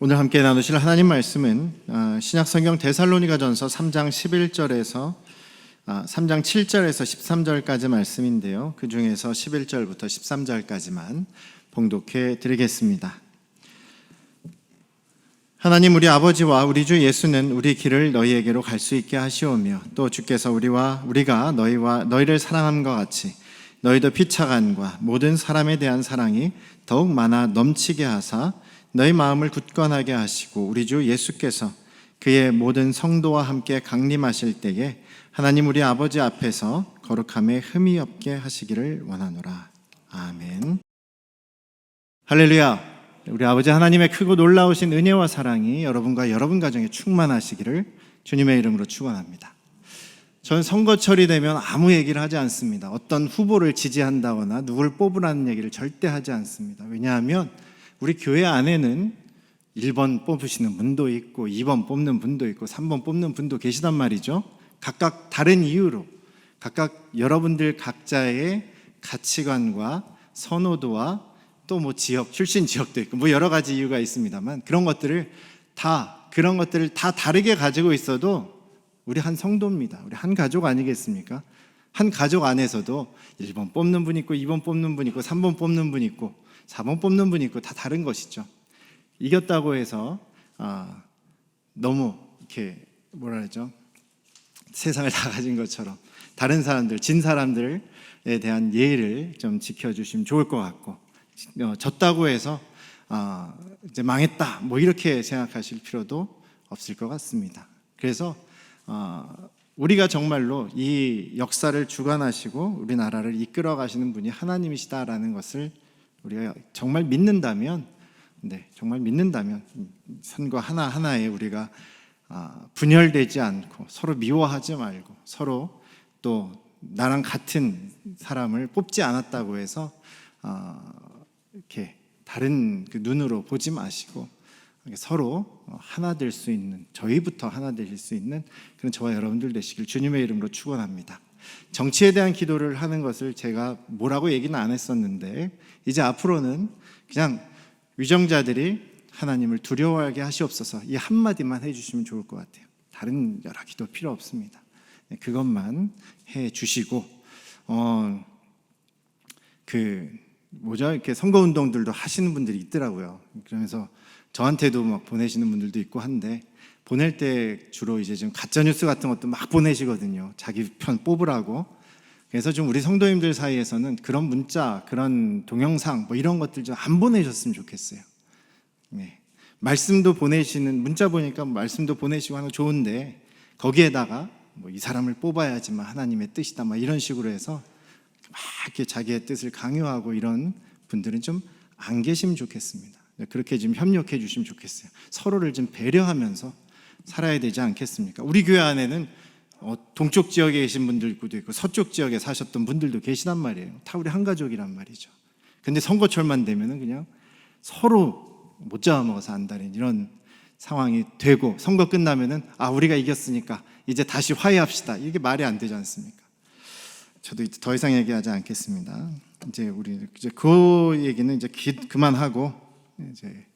오늘 함께 나누실 하나님 말씀은 신약성경 데살로니가전서 3장 11절에서 3장 7절에서 13절까지 말씀인데요. 그 중에서 11절부터 13절까지만 봉독해 드리겠습니다. 하나님 우리 아버지와 우리 주 예수는 우리 길을 너희에게로 갈 수 있게 하시오며 또 주께서 우리가 너희를 사랑함과 같이 너희도 피차간과 모든 사람에 대한 사랑이 더욱 많아 넘치게 하사 너희 마음을 굳건하게 하시고 우리 주 예수께서 그의 모든 성도와 함께 강림하실 때에 하나님 우리 아버지 앞에서 거룩함에 흠이 없게 하시기를 원하노라. 아멘. 할렐루야. 우리 아버지 하나님의 크고 놀라우신 은혜와 사랑이 여러분과 여러분 가정에 충만하시기를 주님의 이름으로 축원합니다. 전 선거철이 되면 아무 얘기를 하지 않습니다. 어떤 후보를 지지한다거나 누굴 뽑으라는 얘기를 절대 하지 않습니다. 왜냐하면 우리 교회 안에는 1번 뽑으시는 분도 있고 2번 뽑는 분도 있고 3번 뽑는 분도 계시단 말이죠. 각각 다른 이유로 각각 여러분들 각자의 가치관과 선호도와 또 지역, 출신 지역도 있고 여러 가지 이유가 있습니다만 그런 것들을 다 다르게 가지고 있어도 우리 한 성도입니다. 우리 한 가족 아니겠습니까? 한 가족 안에서도 1번 뽑는 분 있고 2번 뽑는 분 있고 3번 뽑는 분 있고 4번 뽑는 분이 있고 다 다른 것이죠. 이겼다고 해서 너무 이렇게 세상을 다 가진 것처럼 다른 사람들, 진 사람들에 대한 예의를 좀 지켜주시면 좋을 것 같고 졌다고 해서 이제 망했다 이렇게 생각하실 필요도 없을 것 같습니다. 그래서 우리가 정말로 이 역사를 주관하시고 우리나라를 이끌어 가시는 분이 하나님이시다라는 것을 우리가 정말 믿는다면, 선거 하나하나에 우리가 분열되지 않고 서로 미워하지 말고 서로 또 나랑 같은 사람을 뽑지 않았다고 해서 이렇게 다른 그 눈으로 보지 마시고 서로 하나 될 수 있는, 저희부터 하나 되실 수 있는 그런 저와 여러분들 되시길 주님의 이름으로 축원합니다. 정치에 대한 기도를 하는 것을 제가 뭐라고 얘기는 안 했었는데 이제 앞으로는 그냥 위정자들이 하나님을 두려워하게 하시옵소서 이 한마디만 해주시면 좋을 것 같아요. 다른 여러 기도 필요 없습니다. 그것만 해주시고 이렇게 선거운동들도 하시는 분들이 있더라고요. 그러면서 저한테도 보내시는 분들도 있고 한데 보낼 때 주로 이제 좀 가짜뉴스 같은 것도 막 보내시거든요. 자기 편 뽑으라고. 그래서 좀 우리 성도님들 사이에서는 그런 문자, 그런 동영상 이런 것들 좀 안 보내셨으면 좋겠어요. 네. 말씀도 보내시는, 문자 보니까 말씀도 보내시고 하는 거 좋은데 거기에다가 이 사람을 뽑아야지만 하나님의 뜻이다 이런 식으로 해서 막 이렇게 자기의 뜻을 강요하고 이런 분들은 좀 안 계시면 좋겠습니다. 그렇게 좀 협력해 주시면 좋겠어요. 서로를 좀 배려하면서 살아야 되지 않겠습니까? 우리 교회 안에는 동쪽 지역에 계신 분들도 있고 서쪽 지역에 사셨던 분들도 계시단 말이에요. 다 우리 한 가족이란 말이죠. 근데 선거철만 되면은 그냥 서로 못 잡아먹어서 안달인 이런 상황이 되고 선거 끝나면은 우리가 이겼으니까 이제 다시 화해합시다. 이게 말이 안 되지 않습니까? 저도 더 이상 얘기하지 않겠습니다. 이제 그 얘기는 이제 그만하고 이제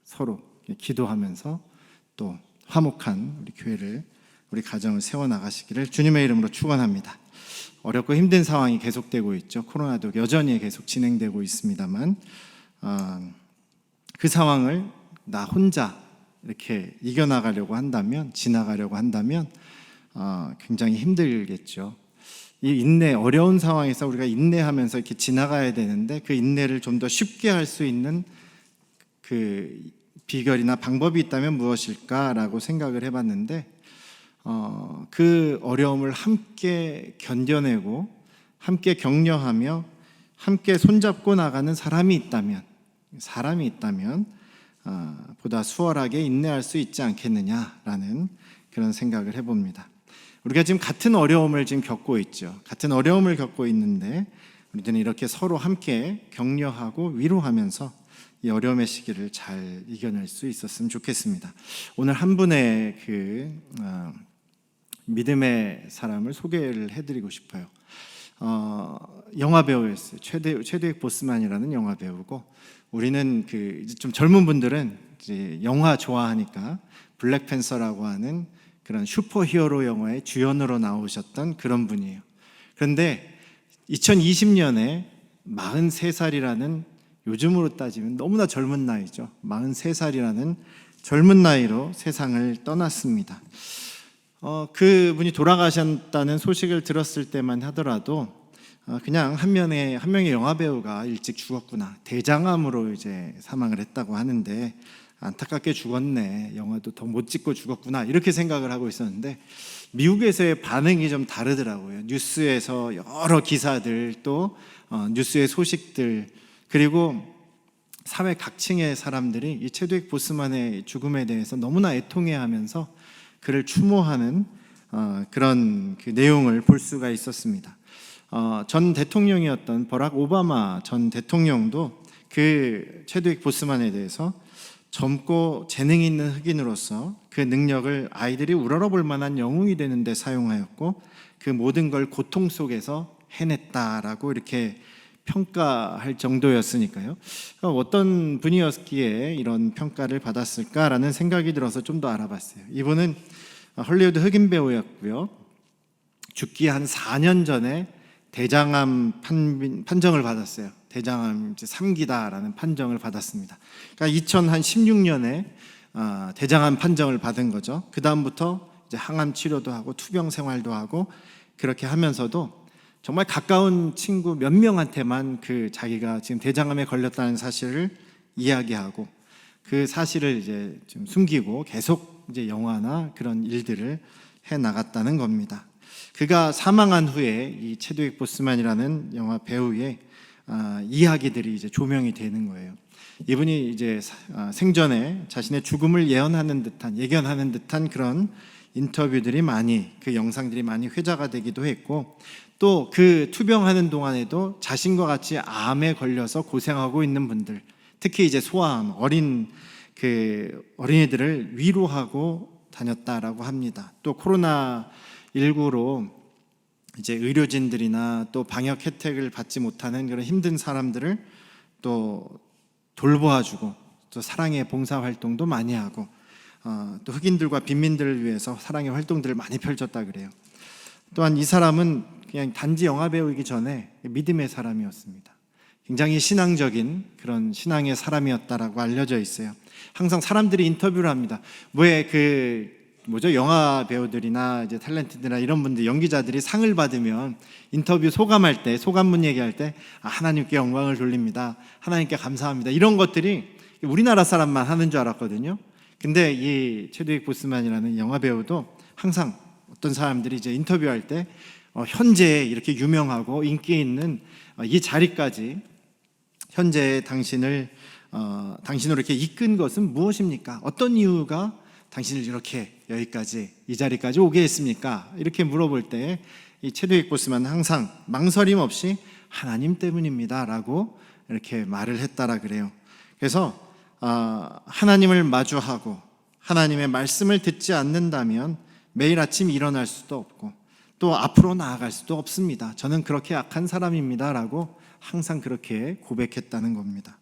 서로 기도하면서 또 화목한 우리 교회를, 우리 가정을 세워나가시기를 주님의 이름으로 축원합니다. 어렵고 힘든 상황이 계속되고 있죠. 코로나도 여전히 계속 진행되고 있습니다만 그 상황을 나 혼자 이렇게 이겨나가려고 한다면, 지나가려고 한다면 굉장히 힘들겠죠. 이 인내, 어려운 상황에서 우리가 인내하면서 이렇게 지나가야 되는데 그 인내를 좀 더 쉽게 할 수 있는 그 비결이나 방법이 있다면 무엇일까라고 생각을 해봤는데 그 어려움을 함께 견뎌내고 함께 격려하며 함께 손잡고 나가는 사람이 있다면 보다 수월하게 인내할 수 있지 않겠느냐라는 그런 생각을 해봅니다. 우리가 지금 같은 어려움을 지금 겪고 있죠. 같은 어려움을 겪고 있는데 우리들은 이렇게 서로 함께 격려하고 위로하면서 이 어려움의 시기를 잘 이겨낼 수 있었으면 좋겠습니다. 오늘 한 분의 믿음의 사람을 소개를 해드리고 싶어요. 영화 배우였어요. 최대익 보스만이라는 영화 배우고 우리는 이제 좀 젊은 분들은 이제 영화 좋아하니까 블랙팬서라고 하는 그런 슈퍼히어로 영화의 주연으로 나오셨던 그런 분이에요. 그런데 2020년에 43살이라는, 요즘으로 따지면 너무나 젊은 나이죠. 43살이라는 젊은 나이로 세상을 떠났습니다. 그분이 돌아가셨다는 소식을 들었을 때만 하더라도 그냥 한 명의 영화 배우가 일찍 죽었구나, 대장암으로 이제 사망을 했다고 하는데 안타깝게 죽었네, 영화도 더 못 찍고 죽었구나, 이렇게 생각을 하고 있었는데 미국에서의 반응이 좀 다르더라고요. 뉴스에서 여러 기사들, 또 뉴스의 소식들, 그리고 사회 각층의 사람들이 이 체드윅 보스만의 죽음에 대해서 너무나 애통해하면서 그를 추모하는 그런 그 내용을 볼 수가 있었습니다. 전 대통령이었던 버락 오바마 전 대통령도 그 체드윅 보스만에 대해서 젊고 재능 있는 흑인으로서 그 능력을 아이들이 우러러볼 만한 영웅이 되는 데 사용하였고, 그 모든 걸 고통 속에서 해냈다라고 이렇게 평가할 정도였으니까요. 어떤 분이었기에 이런 평가를 받았을까라는 생각이 들어서 좀 더 알아봤어요. 이분은 헐리우드 흑인 배우였고요. 죽기 한 4년 전에 대장암 판정을 받았어요. 대장암 3기다라는 판정을 받았습니다. 그러니까 2016년에 대장암 판정을 받은 거죠. 그 다음부터 이제 항암 치료도 하고 투병 생활도 하고, 그렇게 하면서도 정말 가까운 친구 몇 명한테만 그 자기가 지금 대장암에 걸렸다는 사실을 이야기하고, 그 사실을 이제 좀 숨기고 계속 이제 영화나 그런 일들을 해 나갔다는 겁니다. 그가 사망한 후에 이 체드윅 보스만이라는 영화 배우의 이야기들이 이제 조명이 되는 거예요. 이분이 이제 생전에 자신의 죽음을 예견하는 듯한 그런 인터뷰들이 많이, 그 영상들이 많이 회자가 되기도 했고, 또 그 투병하는 동안에도 자신과 같이 암에 걸려서 고생하고 있는 분들, 특히 이제 소아암, 어린이들을 위로하고 다녔다라고 합니다. 또 코로나19로 이제 의료진들이나 또 방역 혜택을 받지 못하는 그런 힘든 사람들을 또 돌보아주고, 또 사랑의 봉사 활동도 많이 하고, 또 흑인들과 빈민들을 위해서 사랑의 활동들을 많이 펼쳤다 그래요. 또한 이 사람은 그냥 단지 영화 배우이기 전에 믿음의 사람이었습니다. 굉장히 신앙적인 그런 신앙의 사람이었다라고 알려져 있어요. 항상 사람들이 인터뷰를 합니다. 영화 배우들이나 이제 탤런트들이나 이런 분들, 연기자들이 상을 받으면 인터뷰 소감할 때, 소감문 얘기할 때 하나님께 영광을 돌립니다, 하나님께 감사합니다, 이런 것들이 우리나라 사람만 하는 줄 알았거든요. 근데 이 체드윅 보스만이라는 영화 배우도 항상 어떤 사람들이 이제 인터뷰할 때 현재 이렇게 유명하고 인기 있는 이 자리까지, 현재 당신으로 이렇게 이끈 것은 무엇입니까? 어떤 이유가 당신을 이렇게 여기까지, 이 자리까지 오게 했습니까? 이렇게 물어볼 때 이 체드윅 보스만은 항상 망설임 없이 하나님 때문입니다 라고 이렇게 말을 했다라 그래요. 그래서 하나님을 마주하고 하나님의 말씀을 듣지 않는다면 매일 아침 일어날 수도 없고 또 앞으로 나아갈 수도 없습니다. 저는 그렇게 악한 사람입니다 라고 항상 그렇게 고백했다는 겁니다.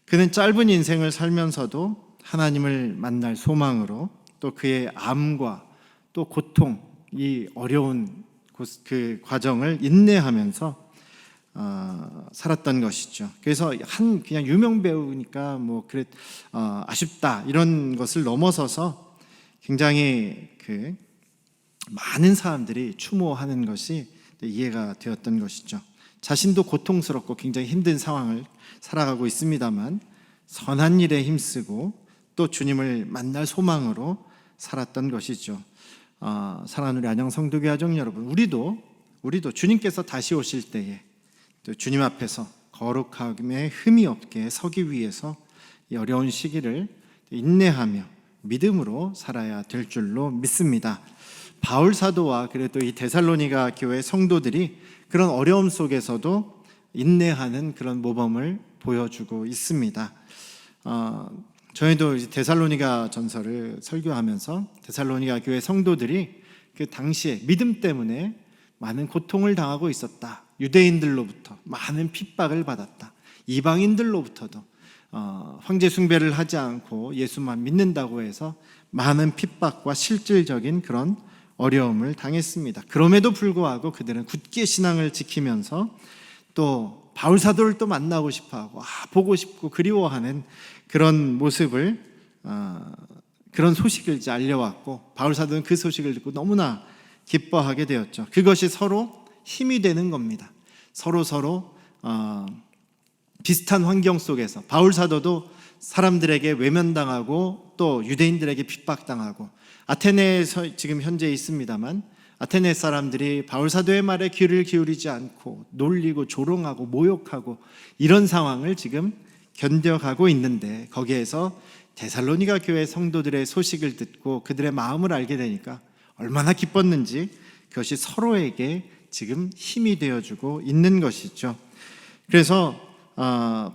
그는 짧은 인생을 살면서도 하나님을 만날 소망으로, 또 그의 암과 또 고통, 이 어려운 그 과정을 인내하면서 살았던 것이죠. 그래서 그냥 유명 배우니까 아쉽다 이런 것을 넘어서서 굉장히 많은 사람들이 추모하는 것이 이해가 되었던 것이죠. 자신도 고통스럽고 굉장히 힘든 상황을 살아가고 있습니다만 선한 일에 힘쓰고 또 주님을 만날 소망으로 살았던 것이죠. 사랑하는 우리 안녕 성도교회 가족 여러분, 우리도 주님께서 다시 오실 때에 또 주님 앞에서 거룩함에 흠이 없게 서기 위해서 이 어려운 시기를 인내하며 믿음으로 살아야 될 줄로 믿습니다. 바울 사도와 그래도 이 데살로니가 교회 성도들이 그런 어려움 속에서도 인내하는 그런 모범을 보여주고 있습니다. 저희도 이제 데살로니가 전서를 설교하면서 데살로니가 교회 성도들이 그 당시에 믿음 때문에 많은 고통을 당하고 있었다. 유대인들로부터 많은 핍박을 받았다. 이방인들로부터도 황제 숭배를 하지 않고 예수만 믿는다고 해서 많은 핍박과 실질적인 그런 어려움을 당했습니다. 그럼에도 불구하고 그들은 굳게 신앙을 지키면서 또 바울 사도를 또 만나고 싶어하고 보고 싶고 그리워하는 그런 모습을 그런 소식을 이제 알려왔고, 바울 사도는 그 소식을 듣고 너무나 기뻐하게 되었죠. 그것이 서로 힘이 되는 겁니다. 서로 비슷한 환경 속에서 바울 사도도 사람들에게 외면당하고 또 유대인들에게 핍박당하고, 아테네에서 지금 현재 있습니다만 아테네 사람들이 바울 사도의 말에 귀를 기울이지 않고 놀리고 조롱하고 모욕하고 이런 상황을 지금 견뎌가고 있는데, 거기에서 데살로니가 교회 성도들의 소식을 듣고 그들의 마음을 알게 되니까 얼마나 기뻤는지 그것이 서로에게 지금 힘이 되어주고 있는 것이죠. 그래서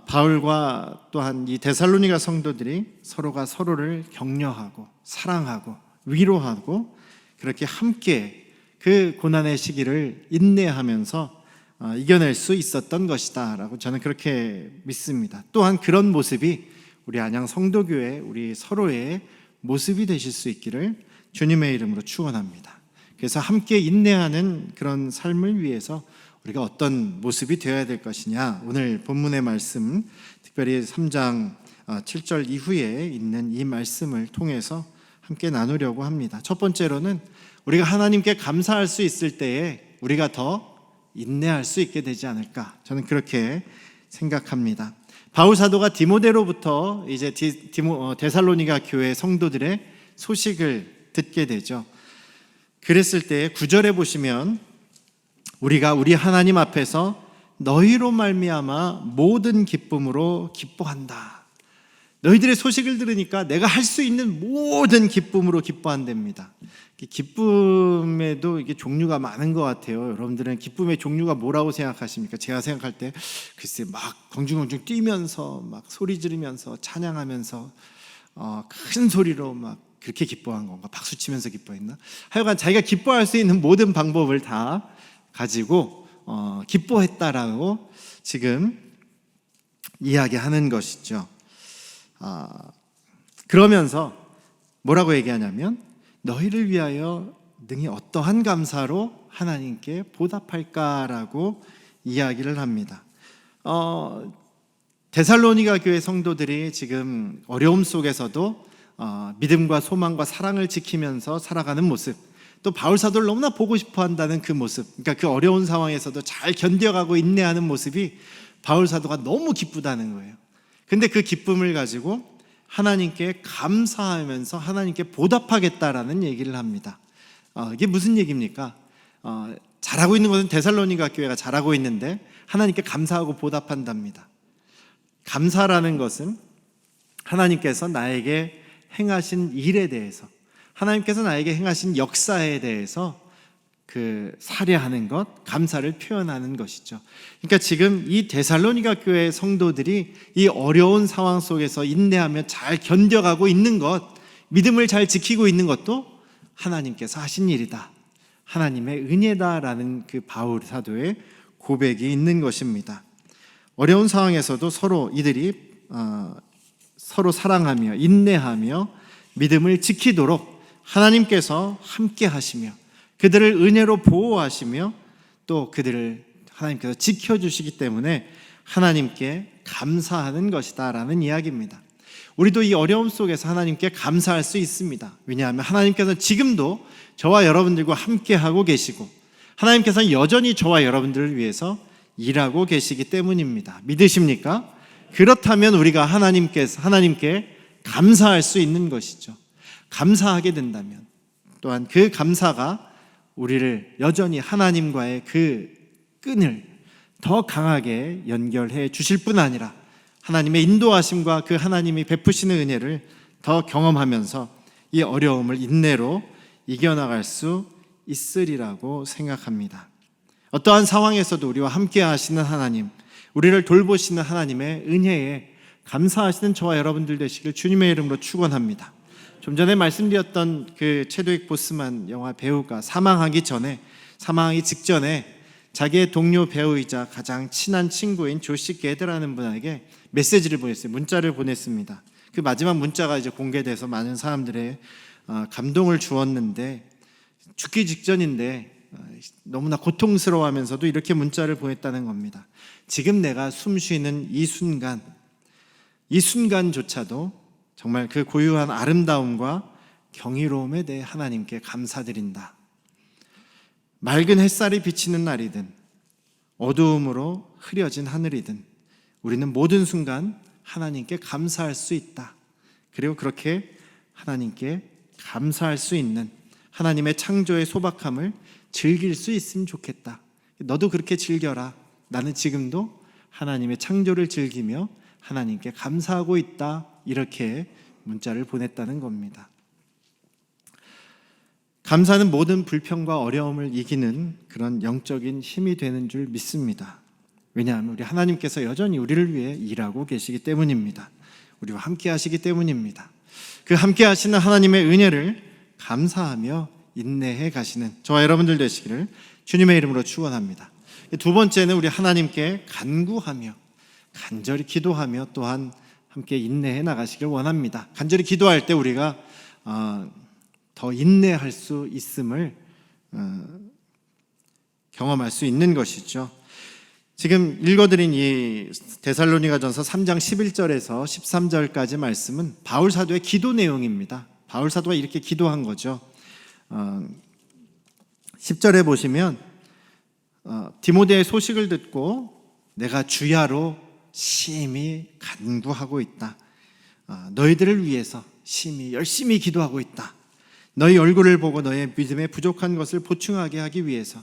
바울과 또한 이 데살로니가 성도들이 서로가 서로를 격려하고 사랑하고 위로하고 그렇게 함께 그 고난의 시기를 인내하면서 이겨낼 수 있었던 것이다 라고 저는 그렇게 믿습니다. 또한 그런 모습이 우리 안양 성도교회 우리 서로의 모습이 되실 수 있기를 주님의 이름으로 축원합니다. 그래서 함께 인내하는 그런 삶을 위해서 우리가 어떤 모습이 되어야 될 것이냐, 오늘 본문의 말씀, 특별히 3장 7절 이후에 있는 이 말씀을 통해서 함께 나누려고 합니다. 첫 번째로는 우리가 하나님께 감사할 수 있을 때에 우리가 더 인내할 수 있게 되지 않을까, 저는 그렇게 생각합니다. 바울 사도가 디모데로부터 이제 데살로니가 교회 성도들의 소식을 듣게 되죠. 그랬을 때 9절에 보시면 우리가 우리 하나님 앞에서 너희로 말미암아 모든 기쁨으로 기뻐한다. 너희들의 소식을 들으니까 내가 할 수 있는 모든 기쁨으로 기뻐한답니다. 기쁨에도 이게 종류가 많은 것 같아요. 여러분들은 기쁨의 종류가 뭐라고 생각하십니까? 제가 생각할 때 글쎄 막 덩중덩중 뛰면서 막 소리 지르면서 찬양하면서 큰 소리로 막 그렇게 기뻐한 건가? 박수 치면서 기뻐했나? 하여간 자기가 기뻐할 수 있는 모든 방법을 다 가지고 기뻐했다라고 지금 이야기하는 것이죠. 그러면서 뭐라고 얘기하냐면 너희를 위하여 능히 어떠한 감사로 하나님께 보답할까라고 이야기를 합니다. 데살로니가 교회 성도들이 지금 어려움 속에서도 믿음과 소망과 사랑을 지키면서 살아가는 모습, 또 바울 사도를 너무나 보고 싶어 한다는 그 모습, 그러니까 그 어려운 상황에서도 잘 견뎌가고 인내하는 모습이 바울 사도가 너무 기쁘다는 거예요. 근데 그 기쁨을 가지고 하나님께 감사하면서 하나님께 보답하겠다라는 얘기를 합니다. 이게 무슨 얘기입니까? 잘하고 있는 것은 데살로니가 교회가 잘하고 있는데 하나님께 감사하고 보답한답니다. 감사라는 것은 하나님께서 나에게 행하신 일에 대해서, 하나님께서 나에게 행하신 역사에 대해서 사례하는 것, 감사를 표현하는 것이죠. 그러니까 지금 이 데살로니가 교회 성도들이 이 어려운 상황 속에서 인내하며 잘 견뎌가고 있는 것, 믿음을 잘 지키고 있는 것도 하나님께서 하신 일이다, 하나님의 은혜다라는 그 바울 사도의 고백이 있는 것입니다. 어려운 상황에서도 이들이 서로 사랑하며 인내하며 믿음을 지키도록 하나님께서 함께 하시며 그들을 은혜로 보호하시며 또 그들을 하나님께서 지켜주시기 때문에 하나님께 감사하는 것이다 라는 이야기입니다. 우리도 이 어려움 속에서 하나님께 감사할 수 있습니다. 왜냐하면 하나님께서 지금도 저와 여러분들과 함께 하고 계시고 하나님께서는 여전히 저와 여러분들을 위해서 일하고 계시기 때문입니다. 믿으십니까? 그렇다면 우리가 하나님께 감사할 수 있는 것이죠. 감사하게 된다면 또한 그 감사가 우리를 여전히 하나님과의 그 끈을 더 강하게 연결해 주실 뿐 아니라 하나님의 인도하심과 그 하나님이 베푸시는 은혜를 더 경험하면서 이 어려움을 인내로 이겨나갈 수 있으리라고 생각합니다. 어떠한 상황에서도 우리와 함께 하시는 하나님, 우리를 돌보시는 하나님의 은혜에 감사하시는 저와 여러분들 되시길 주님의 이름으로 축원합니다. 좀 전에 말씀드렸던 그 체드윅 보스만 영화 배우가 사망하기 직전에 자기의 동료 배우이자 가장 친한 친구인 조시 게드라는 분에게 메시지를 보냈어요. 문자를 보냈습니다. 그 마지막 문자가 이제 공개돼서 많은 사람들의 감동을 주었는데, 죽기 직전인데 너무나 고통스러워하면서도 이렇게 문자를 보냈다는 겁니다. 지금 내가 숨 쉬는 이 순간조차도 정말 그 고유한 아름다움과 경이로움에 대해 하나님께 감사드린다. 맑은 햇살이 비치는 날이든 어두움으로 흐려진 하늘이든 우리는 모든 순간 하나님께 감사할 수 있다. 그리고 그렇게 하나님께 감사할 수 있는 하나님의 창조의 소박함을 즐길 수 있으면 좋겠다. 너도 그렇게 즐겨라. 나는 지금도 하나님의 창조를 즐기며 하나님께 감사하고 있다. 이렇게 문자를 보냈다는 겁니다. 감사는 모든 불평과 어려움을 이기는 그런 영적인 힘이 되는 줄 믿습니다. 왜냐하면 우리 하나님께서 여전히 우리를 위해 일하고 계시기 때문입니다. 우리와 함께 하시기 때문입니다. 그 함께 하시는 하나님의 은혜를 감사하며 인내해 가시는 저와 여러분들 되시기를 주님의 이름으로 축원합니다. 두 번째는 우리 하나님께 간구하며 간절히 기도하며 또한 함께 인내해 나가시길 원합니다. 간절히 기도할 때 우리가 더 인내할 수 있음을 경험할 수 있는 것이죠. 지금 읽어드린 이 데살로니가전서 3장 11절에서 13절까지 말씀은 바울 사도의 기도 내용입니다. 바울 사도가 이렇게 기도한 거죠. 10절에 보시면 디모데의 소식을 듣고 내가 주야로 심히 간구하고 있다. 너희들을 위해서 심히 열심히 기도하고 있다. 너희 얼굴을 보고 너의 믿음에 부족한 것을 보충하게 하기 위해서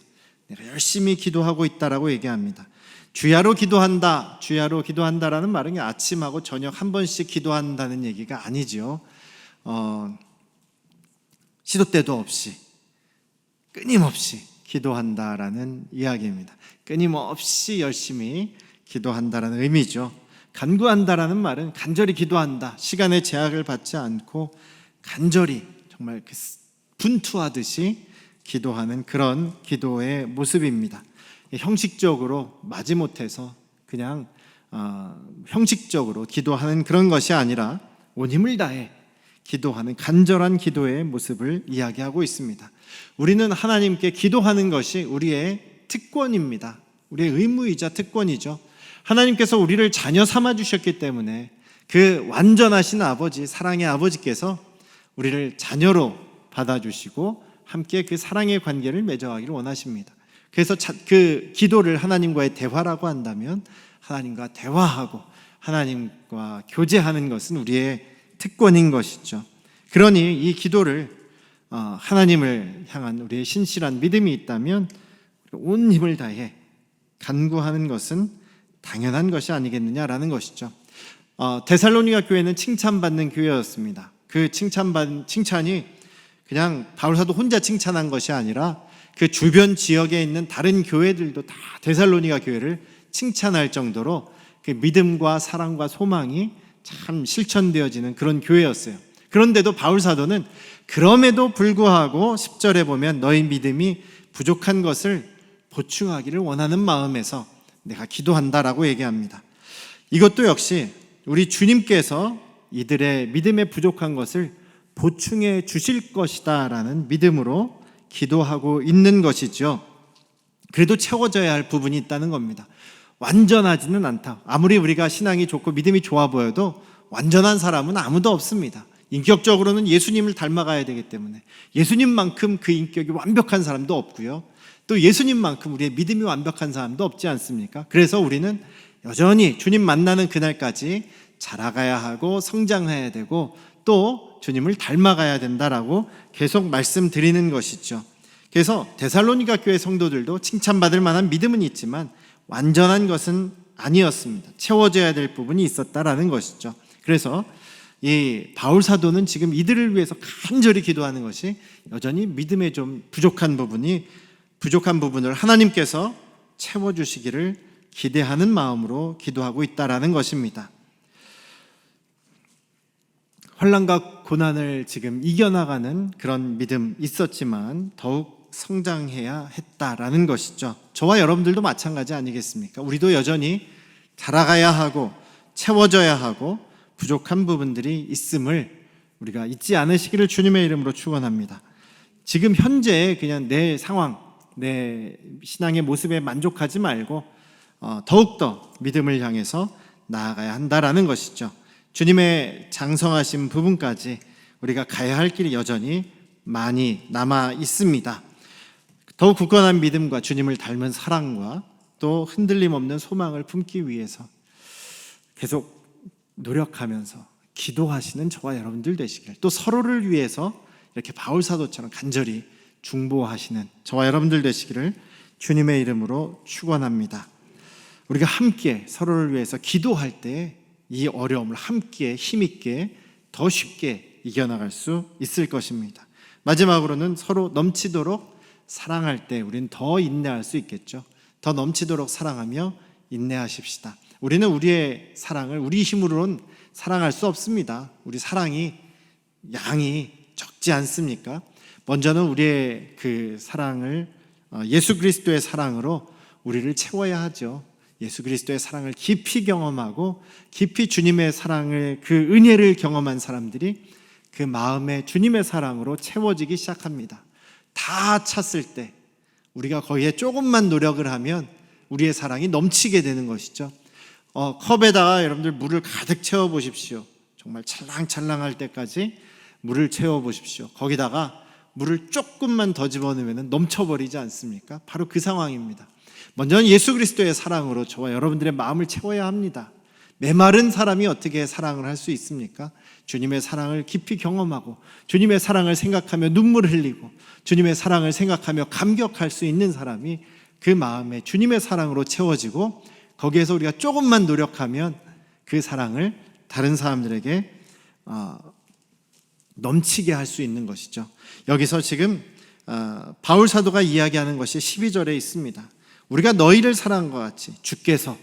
내가 열심히 기도하고 있다라고 얘기합니다. 주야로 기도한다. 주야로 기도한다라는 말은 아침하고 저녁 한 번씩 기도한다는 얘기가 아니죠. 시도 때도 없이 끊임없이 기도한다라는 이야기입니다. 끊임없이 열심히 기도한다라는 의미죠. 간구한다라는 말은 간절히 기도한다. 시간의 제약을 받지 않고 간절히 정말 분투하듯이 기도하는 그런 기도의 모습입니다. 형식적으로 마지못해서 그냥 형식적으로 기도하는 그런 것이 아니라 온 힘을 다해 기도하는 간절한 기도의 모습을 이야기하고 있습니다. 우리는 하나님께 기도하는 것이 우리의 특권입니다. 우리의 의무이자 특권이죠. 하나님께서 우리를 자녀 삼아 주셨기 때문에 그 완전하신 아버지, 사랑의 아버지께서 우리를 자녀로 받아주시고 함께 그 사랑의 관계를 맺어가기를 원하십니다. 그래서 그 기도를 하나님과의 대화라고 한다면 하나님과 대화하고 하나님과 교제하는 것은 우리의 특권인 것이죠. 그러니 이 기도를 하나님을 향한 우리의 신실한 믿음이 있다면 온 힘을 다해 간구하는 것은 당연한 것이 아니겠느냐라는 것이죠. 데살로니가 교회는 칭찬받는 교회였습니다. 그 칭찬이 그냥 바울 사도 혼자 칭찬한 것이 아니라 그 주변 지역에 있는 다른 교회들도 다 데살로니가 교회를 칭찬할 정도로 그 믿음과 사랑과 소망이 참 실천되어지는 그런 교회였어요. 그런데도 바울 사도는 그럼에도 불구하고 10절에 보면 너희 믿음이 부족한 것을 보충하기를 원하는 마음에서 내가 기도한다라고 얘기합니다. 이것도 역시 우리 주님께서 이들의 믿음에 부족한 것을 보충해 주실 것이다 라는 믿음으로 기도하고 있는 것이죠. 그래도 채워져야 할 부분이 있다는 겁니다. 완전하지는 않다. 아무리 우리가 신앙이 좋고 믿음이 좋아 보여도 완전한 사람은 아무도 없습니다. 인격적으로는 예수님을 닮아가야 되기 때문에 예수님만큼 그 인격이 완벽한 사람도 없고요. 또 예수님만큼 우리의 믿음이 완벽한 사람도 없지 않습니까? 그래서 우리는 여전히 주님 만나는 그날까지 자라가야 하고 성장해야 되고 또 주님을 닮아가야 된다라고 계속 말씀드리는 것이죠. 그래서 데살로니가 교회 성도들도 칭찬받을 만한 믿음은 있지만 완전한 것은 아니었습니다. 채워져야 될 부분이 있었다라는 것이죠. 그래서 이 바울 사도는 지금 이들을 위해서 간절히 기도하는 것이 여전히 믿음에 좀 부족한 부분을 하나님께서 채워주시기를 기대하는 마음으로 기도하고 있다라는 것입니다. 환난과 고난을 지금 이겨나가는 그런 믿음 있었지만 더욱 성장해야 했다라는 것이죠. 저와 여러분들도 마찬가지 아니겠습니까? 우리도 여전히 자라가야 하고 채워져야 하고 부족한 부분들이 있음을 우리가 잊지 않으시기를 주님의 이름으로 축원합니다. 지금 현재 그냥 내 상황, 내 신앙의 모습에 만족하지 말고 더욱더 믿음을 향해서 나아가야 한다라는 것이죠. 주님의 장성하신 부분까지 우리가 가야 할 길이 여전히 많이 남아 있습니다. 더욱 굳건한 믿음과 주님을 닮은 사랑과 또 흔들림 없는 소망을 품기 위해서 계속 노력하면서 기도하시는 저와 여러분들 되시길, 또 서로를 위해서 이렇게 바울 사도처럼 간절히 중보하시는 저와 여러분들 되시기를 주님의 이름으로 축원합니다. 우리가 함께 서로를 위해서 기도할 때 이 어려움을 함께 힘있게 더 쉽게 이겨나갈 수 있을 것입니다. 마지막으로는 서로 넘치도록 사랑할 때 우리는 더 인내할 수 있겠죠. 더 넘치도록 사랑하며 인내하십시다. 우리는 우리의 사랑을 우리 힘으로는 사랑할 수 없습니다. 우리 사랑이 양이 적지 않습니까? 먼저는 우리의 그 사랑을 예수 그리스도의 사랑으로 우리를 채워야 하죠. 예수 그리스도의 사랑을 깊이 경험하고 깊이 주님의 사랑을, 그 은혜를 경험한 사람들이 그 마음에 주님의 사랑으로 채워지기 시작합니다. 다 찼을 때 우리가 거기에 조금만 노력을 하면 우리의 사랑이 넘치게 되는 것이죠. 컵에다가 여러분들 물을 가득 채워 보십시오. 정말 찰랑찰랑할 때까지 물을 채워 보십시오. 거기다가 물을 조금만 더 집어넣으면 넘쳐버리지 않습니까? 바로 그 상황입니다. 먼저는 예수 그리스도의 사랑으로 저와 여러분들의 마음을 채워야 합니다. 메마른 사람이 어떻게 사랑을 할 수 있습니까? 주님의 사랑을 깊이 경험하고 주님의 사랑을 생각하며 눈물을 흘리고 주님의 사랑을 생각하며 감격할 수 있는 사람이 그 마음에 주님의 사랑으로 채워지고, 거기에서 우리가 조금만 노력하면 그 사랑을 다른 사람들에게 넘치게 할 수 있는 것이죠. 여기서 지금 바울 사도가 이야기하는 것이 12절에 있습니다. 우리가 너희를 사랑한 것 같이, 주께서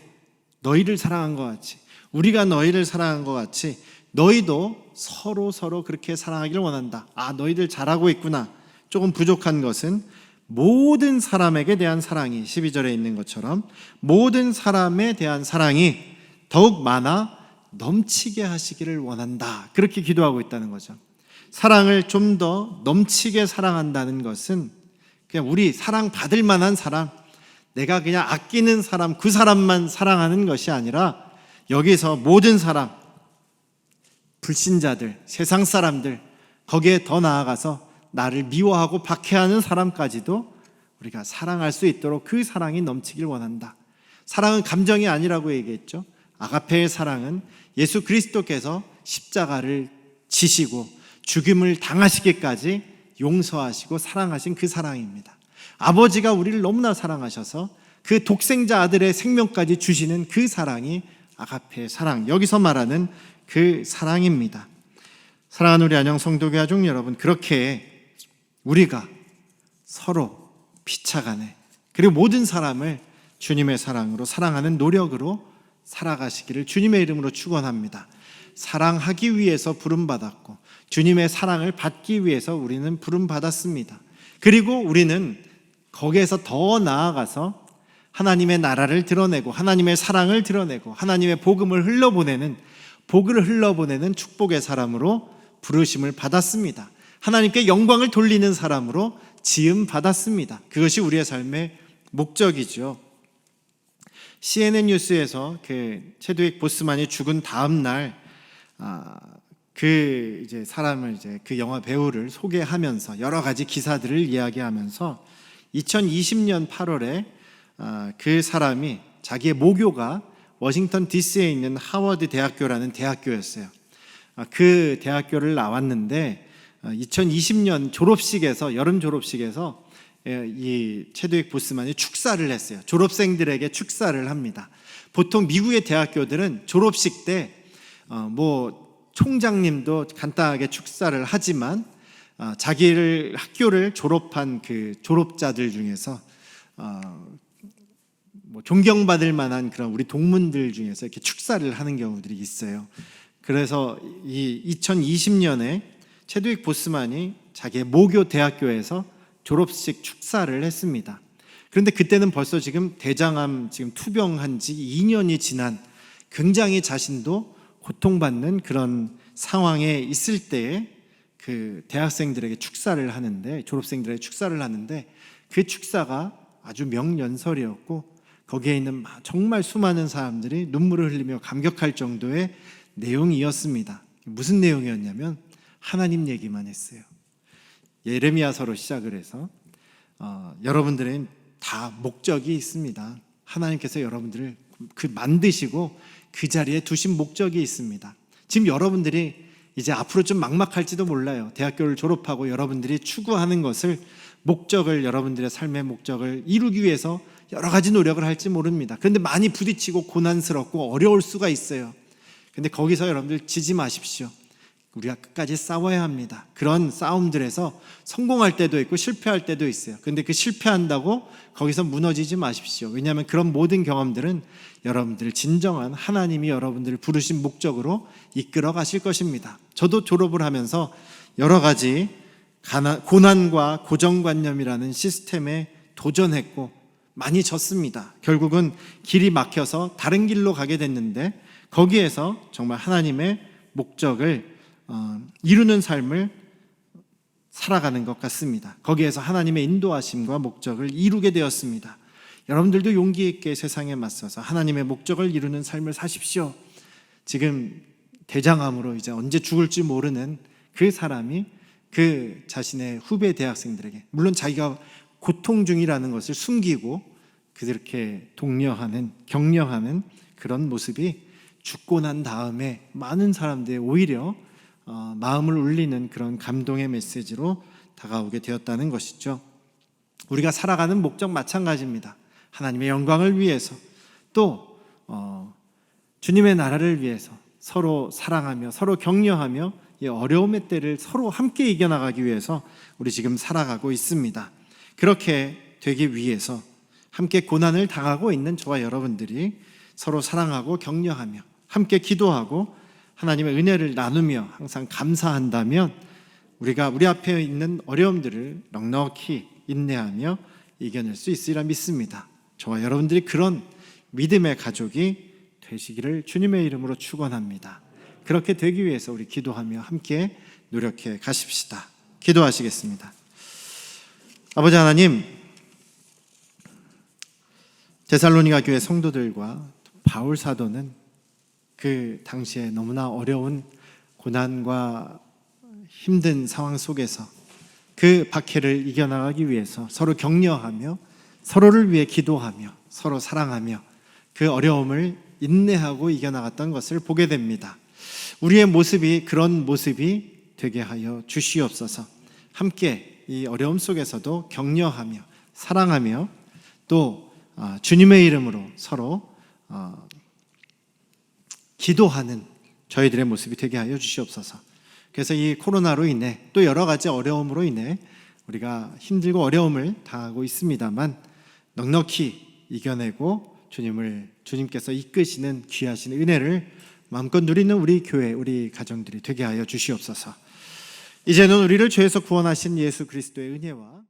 너희를 사랑한 것 같이, 우리가 너희를 사랑한 것 같이 너희도 서로 그렇게 사랑하기를 원한다. 너희들 잘하고 있구나. 조금 부족한 것은 모든 사람에게 대한 사랑이, 12절에 있는 것처럼 모든 사람에 대한 사랑이 더욱 많아 넘치게 하시기를 원한다. 그렇게 기도하고 있다는 거죠. 사랑을 좀 더 넘치게 사랑한다는 것은 그냥 우리 사랑받을 만한 사람, 내가 그냥 아끼는 사람, 그 사람만 사랑하는 것이 아니라 여기서 모든 사람, 불신자들, 세상 사람들, 거기에 더 나아가서 나를 미워하고 박해하는 사람까지도 우리가 사랑할 수 있도록 그 사랑이 넘치길 원한다. 사랑은 감정이 아니라고 얘기했죠. 아가페의 사랑은 예수 그리스도께서 십자가를 지시고 죽임을 당하시기까지 용서하시고 사랑하신 그 사랑입니다. 아버지가 우리를 너무나 사랑하셔서 그 독생자 아들의 생명까지 주시는 그 사랑이 아가페의 사랑, 여기서 말하는 그 사랑입니다. 사랑하는 우리 안녕 성도 가족 여러분, 그렇게 우리가 서로 피차간에, 그리고 모든 사람을 주님의 사랑으로 사랑하는 노력으로 살아가시기를 주님의 이름으로 축원합니다. 사랑하기 위해서 부름받았고 주님의 사랑을 받기 위해서 우리는 부름받았습니다. 그리고 우리는 거기에서 더 나아가서 하나님의 나라를 드러내고 하나님의 사랑을 드러내고 하나님의 복음을 흘러보내는, 복을 흘러보내는 축복의 사람으로 부르심을 받았습니다. 하나님께 영광을 돌리는 사람으로 지음 받았습니다. 그것이 우리의 삶의 목적이죠. CNN 뉴스에서 그 체드윅 보스만이 죽은 다음 날 그 이제 사람을, 이제 그 영화 배우를 소개하면서 여러 가지 기사들을 이야기하면서 2020년 8월에 그 사람이, 자기의 모교가 워싱턴 DC에 있는 하워드 대학교라는 대학교였어요. 그 대학교를 나왔는데 2020년 졸업식에서, 여름 졸업식에서 이 체드윅 보스만이 축사를 했어요. 졸업생들에게 축사를 합니다. 보통 미국의 대학교들은 졸업식 때 총장님도 간단하게 축사를 하지만 자기를 학교를 졸업한 그 졸업자들 중에서 존경받을 만한 그런 우리 동문들 중에서 이렇게 축사를 하는 경우들이 있어요. 그래서 이 2020년에 체드윅 보스만이 자기의 모교 대학교에서 졸업식 축사를 했습니다. 그런데 그때는 벌써 지금 대장암 지금 투병한 지 2년이 지난 굉장히 자신도 고통받는 그런 상황에 있을 때에 그 대학생들에게 축사를 하는데, 졸업생들에게 축사를 하는데, 그 축사가 아주 명연설이었고 거기에 있는 정말 수많은 사람들이 눈물을 흘리며 감격할 정도의 내용이었습니다. 무슨 내용이었냐면 하나님 얘기만 했어요. 예레미야서로 시작을 해서 여러분들은 다 목적이 있습니다. 하나님께서 여러분들을 만드시고 그 자리에 두신 목적이 있습니다. 지금 여러분들이 이제 앞으로 좀 막막할지도 몰라요. 대학교를 졸업하고 여러분들이 추구하는 것을, 목적을, 여러분들의 삶의 목적을 이루기 위해서 여러 가지 노력을 할지 모릅니다. 그런데 많이 부딪히고 고난스럽고 어려울 수가 있어요. 근데 거기서 여러분들 지지 마십시오. 우리가 끝까지 싸워야 합니다. 그런 싸움들에서 성공할 때도 있고 실패할 때도 있어요. 근데 그 실패한다고 거기서 무너지지 마십시오. 왜냐하면 그런 모든 경험들은 여러분들을 진정한 하나님이 여러분들을 부르신 목적으로 이끌어 가실 것입니다. 저도 졸업을 하면서 여러 가지 고난과 고정관념이라는 시스템에 도전했고 많이 졌습니다. 결국은 길이 막혀서 다른 길로 가게 됐는데, 거기에서 정말 하나님의 목적을 이루는 삶을 살아가는 것 같습니다. 거기에서 하나님의 인도하심과 목적을 이루게 되었습니다. 여러분들도 용기 있게 세상에 맞서서 하나님의 목적을 이루는 삶을 사십시오. 지금 대장암으로 이제 언제 죽을지 모르는 그 사람이 그 자신의 후배 대학생들에게, 물론 자기가 고통 중이라는 것을 숨기고 그렇게 독려하는, 격려하는 그런 모습이 죽고 난 다음에 많은 사람들이 오히려 마음을 울리는 그런 감동의 메시지로 다가오게 되었다는 것이죠. 우리가 살아가는 목적 마찬가지입니다. 하나님의 영광을 위해서, 또 주님의 나라를 위해서 서로 사랑하며 서로 격려하며 이 어려움의 때를 서로 함께 이겨나가기 위해서 우리 지금 살아가고 있습니다. 그렇게 되기 위해서 함께 고난을 당하고 있는 저와 여러분들이 서로 사랑하고 격려하며 함께 기도하고 하나님의 은혜를 나누며 항상 감사한다면 우리가 우리 앞에 있는 어려움들을 넉넉히 인내하며 이겨낼 수 있으리라 믿습니다. 저와 여러분들이 그런 믿음의 가족이 되시기를 주님의 이름으로 축원합니다. 그렇게 되기 위해서 우리 기도하며 함께 노력해 가십시다. 기도하시겠습니다. 아버지 하나님, 데살로니가 교회 성도들과 바울 사도는 그 당시에 너무나 어려운 고난과 힘든 상황 속에서 그 박해를 이겨나가기 위해서 서로 격려하며 서로를 위해 기도하며 서로 사랑하며 그 어려움을 인내하고 이겨나갔던 것을 보게 됩니다. 우리의 모습이 그런 모습이 되게 하여 주시옵소서. 함께 이 어려움 속에서도 격려하며 사랑하며 또 주님의 이름으로 서로 기도하는 저희들의 모습이 되게 하여 주시옵소서. 그래서 이 코로나로 인해 또 여러 가지 어려움으로 인해 우리가 힘들고 어려움을 당하고 있습니다만 넉넉히 이겨내고 주님께서 이끄시는 귀하신 은혜를 마음껏 누리는 우리 교회, 우리 가정들이 되게 하여 주시옵소서. 이제는 우리를 죄에서 구원하신 예수 그리스도의 은혜와